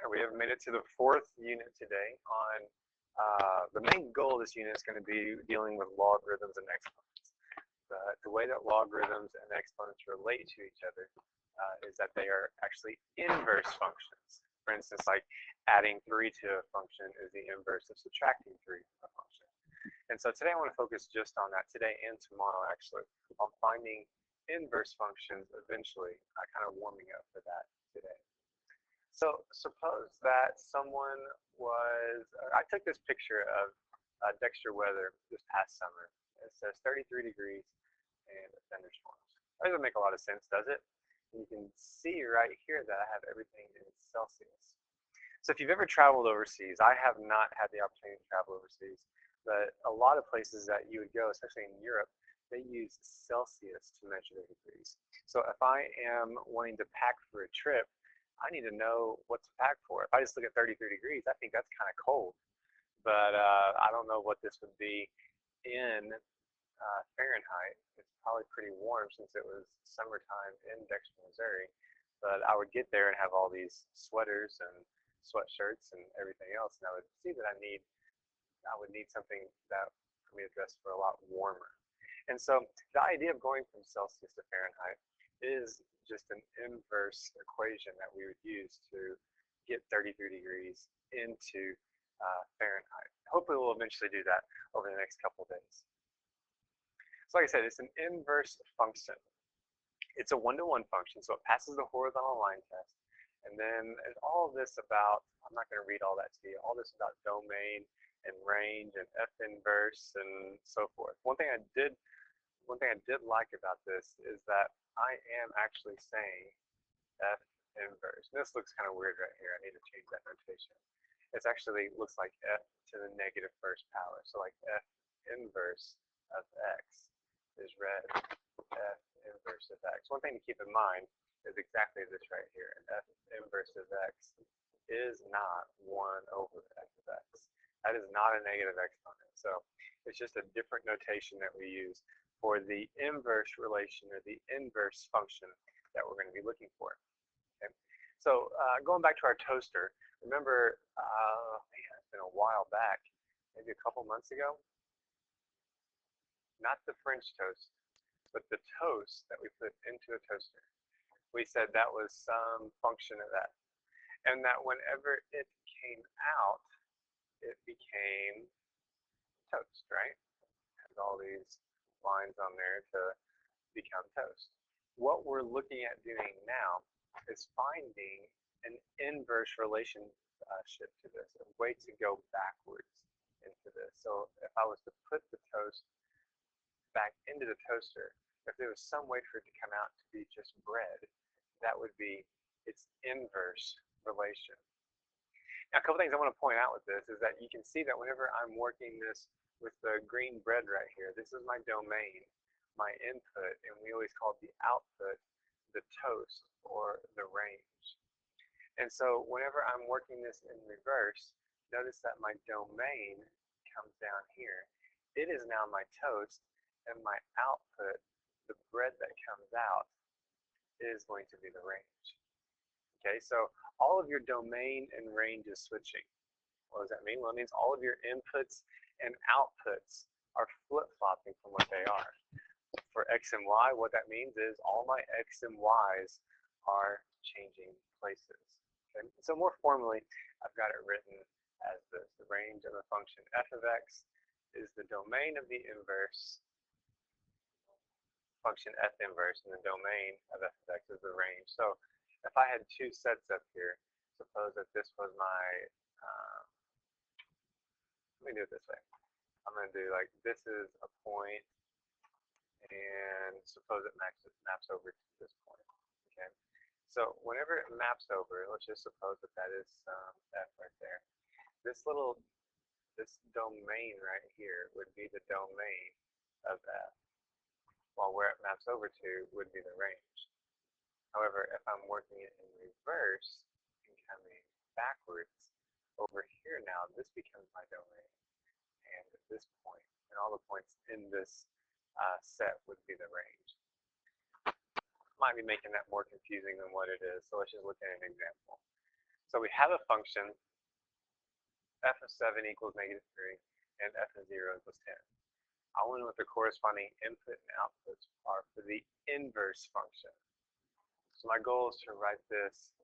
We have made it to the fourth unit today on the main goal of this unit is going to be dealing with logarithms and exponents. The way that logarithms and exponents relate to each other is that they are actually inverse functions. For instance, like adding 3 to a function is the inverse of subtracting 3 from a function. And so today I want to focus just on that, today and tomorrow actually, on finding inverse functions eventually, kind of warming up for that today. So suppose that someone was, I took this picture of Dexter weather this past summer. It says 33 degrees and thunderstorms. That doesn't make a lot of sense, does it? And you can see right here that I have everything in Celsius. So if you've ever traveled overseas, I have not had the opportunity to travel overseas, but a lot of places that you would go, especially in Europe, they use Celsius to measure their degrees. So if I am wanting to pack for a trip, I need to know what to pack for. If I just look at 33 degrees, I think that's kind of cold. But I don't know what this would be in Fahrenheit. It's probably pretty warm since it was summertime in Dexter, Missouri. But I would get there and have all these sweaters and sweatshirts and everything else, and I would see that I would need something that for me to dress for a lot warmer. And so the idea of going from Celsius to Fahrenheit is just an inverse equation that we would use to get 33 degrees into Fahrenheit. Hopefully we'll eventually do that over the next couple of days. So like I said, it's an inverse function. It's a one-to-one function, so it passes the horizontal line test. And then there's all of this about, I'm not going to read all that to you, all this about domain and range and F inverse and so forth. One thing I did like about this is that I am actually saying F inverse. And this looks kind of weird right here. I need to change that notation. It actually looks like F to the negative first power. So like F inverse of X is read F inverse of X. One thing to keep in mind is exactly this right here. F inverse of X is not 1 over F of X. That is not a negative exponent. So it's just a different notation that we use for the inverse relation or the inverse function that we're going to be looking for. Okay. So going back to our toaster, remember, man, it's been a while back, maybe a couple months ago. Not the French toast, but the toast that we put into a toaster. We said that was some function of that. And that whenever it came out, it became toast, right? It has all these lines on there to become toast. What we're looking at doing now is finding an inverse relationship to this, a way to go backwards into this. So if I was to put the toast back into the toaster, if there was some way for it to come out to be just bread, that would be its inverse relation. Now, a couple things I want to point out with this is that you can see that whenever I'm working this with the green bread right here, this is my domain, my input, and we always call the output the toast or the range. And so whenever I'm working this in reverse, notice that my domain comes down here. It is now my toast, and my output, the bread that comes out, is going to be the range. Okay, so all of your domain and range is switching. What does that mean? Well, it means all of your inputs and outputs are flip-flopping from what they are. For X and Y, what that means is all my X and Y's are changing places. Okay? So more formally, I've got it written as this. The range of a function f of x is the domain of the inverse function f inverse, and the domain of f of x is the range. So if I had two sets up here, suppose that this was my, let me do it this way. I'm going to do like, this is a point, and suppose it maps over to this point. Okay. So whenever it maps over, let's just suppose that that is f right there. This domain right here would be the domain of f, while where it maps over to would be the range. However, if I'm working it in reverse and coming backwards, over here now, this becomes my domain. And at this point, and all the points in this set would be the range. Might be making that more confusing than what it is, so let's just look at an example. So we have a function, f of 7 equals negative 3, and f of 0 equals 10. I want to know what the corresponding input and outputs are for the inverse function. So my goal is to write this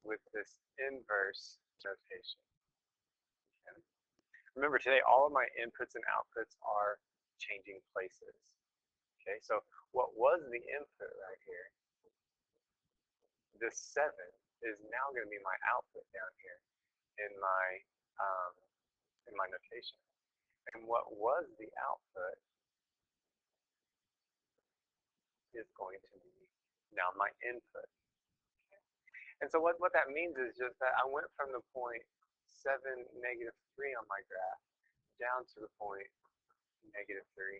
with this inverse notation. Okay. Remember, today all of my inputs and outputs are changing places. Okay, so what was the input right here? This 7 is now going to be my output down here in my notation. And what was the output is going to be now my input. And so what that means is just that I went from the point 7, negative 3 on my graph down to the point negative 3,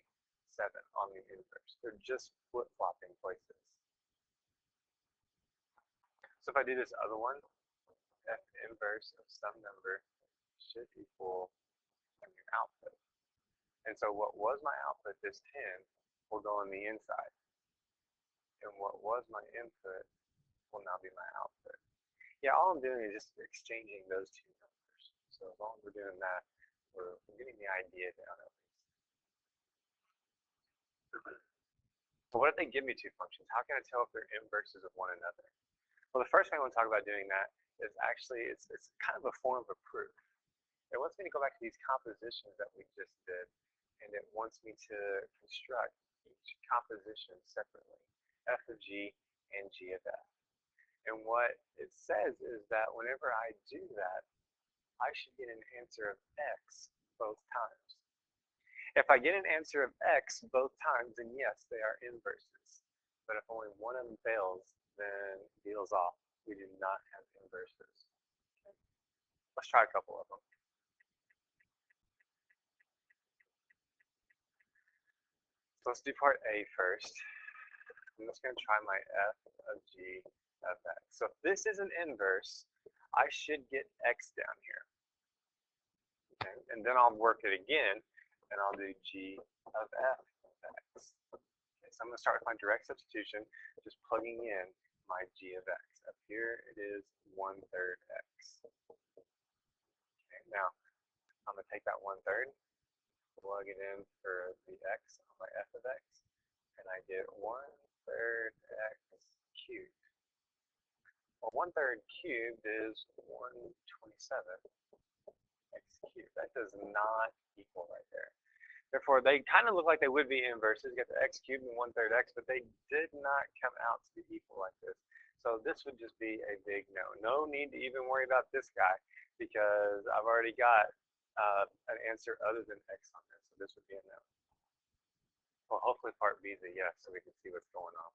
7 on the inverse. They're just flip-flopping places. So if I do this other one, f inverse of some number should equal your output. And so what was my output, this 10, will go on the inside. And what was my input will now be my output. Yeah, all I'm doing is just exchanging those two numbers. So as long as we're doing that, we're getting the idea down at least. So what if they give me two functions? How can I tell if they're inverses of one another? Well, the first thing I want to talk about doing that is actually it's kind of a form of a proof. It wants me to go back to these compositions that we just did, and it wants me to construct each composition separately, f of g and g of f. And what it says is that whenever I do that, I should get an answer of x both times. If I get an answer of x both times, then yes, they are inverses. But if only one of them fails, then deal's off. We do not have inverses. Okay. Let's try a couple of them. So let's do part A first. I'm just going to try my f of g of x. So if this is an inverse, I should get x down here. Okay. And then I'll work it again, and I'll do g of f of x. Okay, so I'm going to start with my direct substitution, just plugging in my g of x. Up here it is 1/3 x. Okay, now I'm going to take that 1/3, plug it in for the x on my f of x, and I get 1/3 x cubed. Well, 1/3 cubed is 127 x cubed. That does not equal right there. Therefore, they kind of look like they would be inverses. You get the x cubed and 1/3 x, but they did not come out to be equal like this. So this would just be a big no. No need to even worry about this guy because I've already got an answer other than x on this. So this would be a no. Well, hopefully part B is a yes, so we can see what's going on.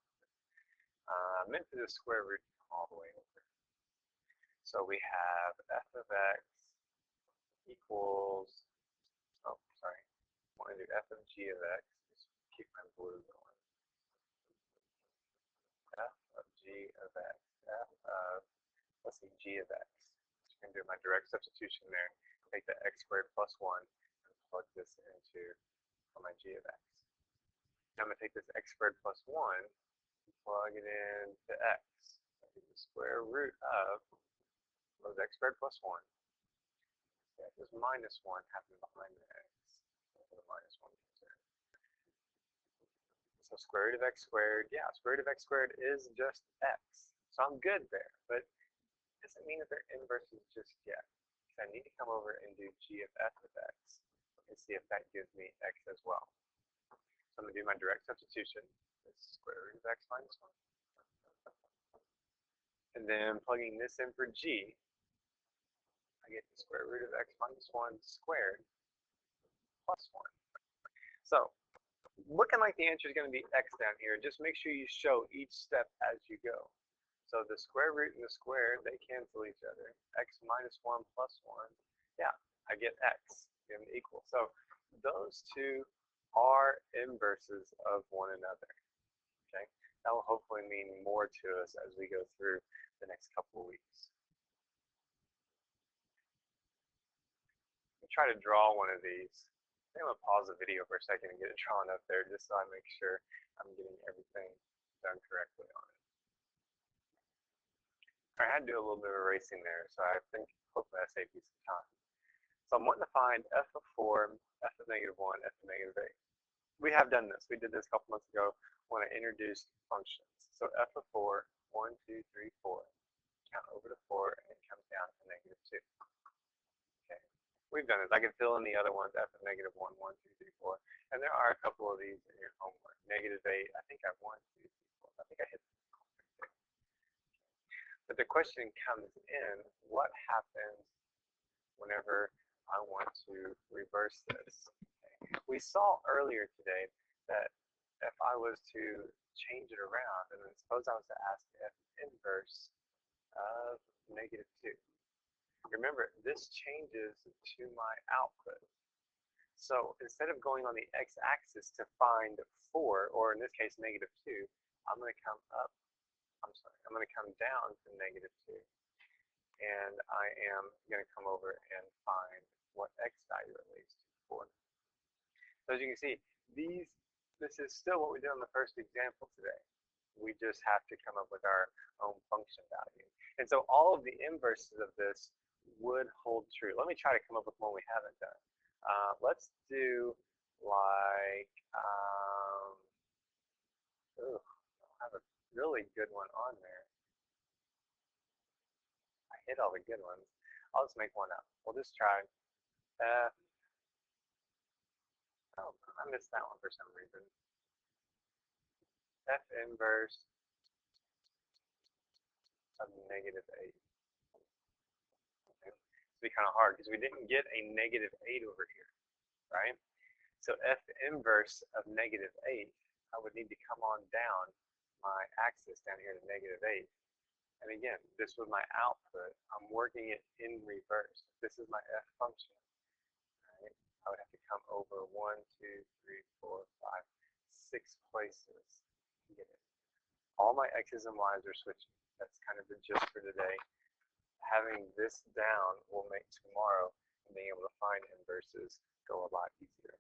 I meant to do square root all the way over. So we have f of x equals, oh, sorry. I want to do f of g of x. Just keep my blue going. F of g of x. F of, let's see, g of x. So I'm going to do my direct substitution there. Take the x squared plus 1 and plug this into my g of x. Now I'm going to take this x squared plus 1 and plug it into x. So the square root of x squared plus 1. X is minus 1 happening behind the x. So the minus 1 comes in. So square root of x squared, yeah, square root of x squared is just x. So I'm good there, but it doesn't mean that they're inverses just yet. I need to come over and do g of f of x and see if that gives me x as well. So I'm going to do my direct substitution. This is square root of x minus 1. And then plugging this in for g, I get the square root of x minus 1 squared plus 1. So looking like the answer is going to be x down here, just make sure you show each step as you go. So the square root and the square, they cancel each other. X minus 1 plus 1, yeah, I get x, give them equal. So those two are inverses of one another. Okay, that will hopefully mean more to us as we go through the next couple of weeks. Let me try to draw one of these. I think I'm going to pause the video for a second and get it drawn up there just so I make sure I'm getting everything done correctly on it. I had to do a little bit of erasing there, so I think hopefully I saved you some time. So I'm wanting to find f of 4, f of -1, f of -8. We have done this. We did this a couple months ago when I introduced functions. So f of 4, 1, 2, 3, 4. Count over to 4, and it comes down to -2. Okay. We've done this. I can fill in the other ones, f of -1, 1, 2, 3, 4. And there are a couple of these in your homework. -8, I think I have 1, 2, 3, 4. I think I hit the. But the question comes in, what happens whenever I want to reverse this? Okay. We saw earlier today that if I was to change it around, and then suppose I was to ask f inverse of -2. Remember, this changes to my output. So instead of going on the x-axis to find 4, or in this case -2, I'm going to come up. I'm going to come down to -2, and I am going to come over and find what x value it relates to for me. So as you can see, this is still what we did on the first example today. We just have to come up with our own function value. And so all of the inverses of this would hold true. Let me try to come up with one we haven't done. Let's do like, I have a really good one on there. I hit all the good ones. I'll just make one up. We'll just try f. Oh, I missed that one for some reason. F inverse of -8. Okay. It's be kind of hard because we didn't get a -8 over here, right? So f inverse of -8, I would need to come on down my axis down here to -8. And again, this was my output. I'm working it in reverse. This is my f function. Right? I would have to come over 1, 2, 3, 4, 5, 6 places to get it. All my x's and y's are switching. That's kind of the gist for today. Having this down will make tomorrow and being able to find inverses go a lot easier.